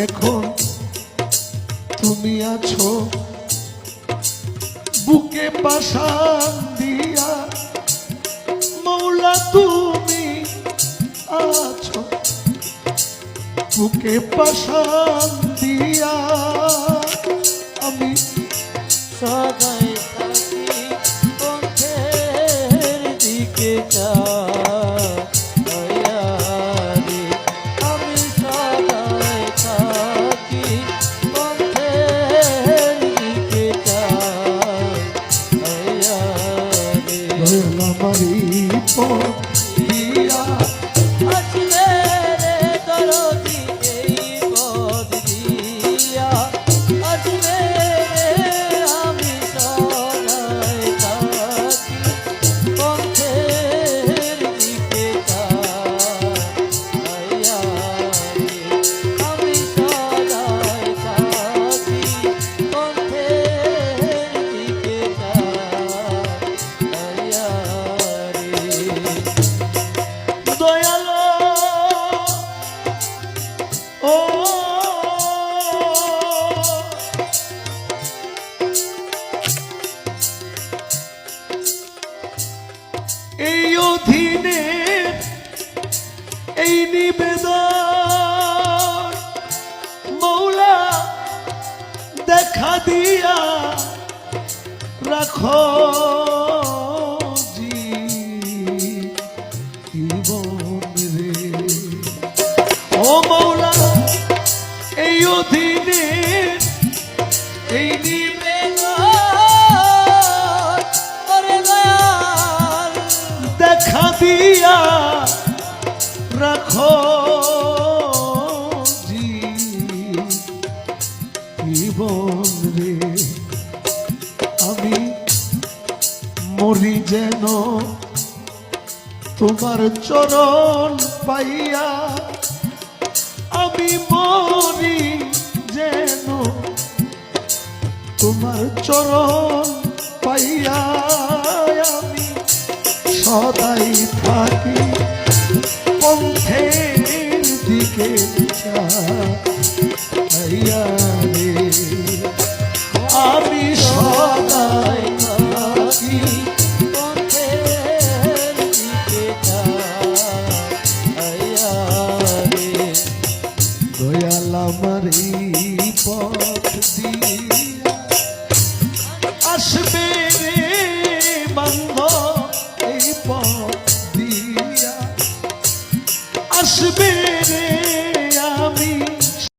এখন তুমি আছো বুকে পাশান দিয়া, মৌলা তুমি আছো বুকে পাশান দিয়া, আমি সদাই থাকি পথের দিকে চাই, আমি সদাই থাকি পথের দিকে চাই, আমারি পথ দিয়া আসলে রে দরদি এই পথ দিয়া, আসলে আমি সদাই থাকি পথের দিকে চাই, আমি সদাই থাকি পথের দিকে চাই। দয়ালো ও এই অধীনে এই নিবেদন মৌলা দেখা দিয়া রাখো জীবন রে। ও মৌলা এই অধীনে এই দেখা দিয়া রাখো জীবন রে। আমি মরি যেন তোমার চরণ পাইয়া, আমি মরি যেন তোমার চরণ পাইয়া, আমি সদাই থাকি পথের দিকে চাইয়া রে। আমি সদাই থাকি পথের দিকে চাই, দয়াল আমারি পথ দিয়া আসবে রে বান্ধব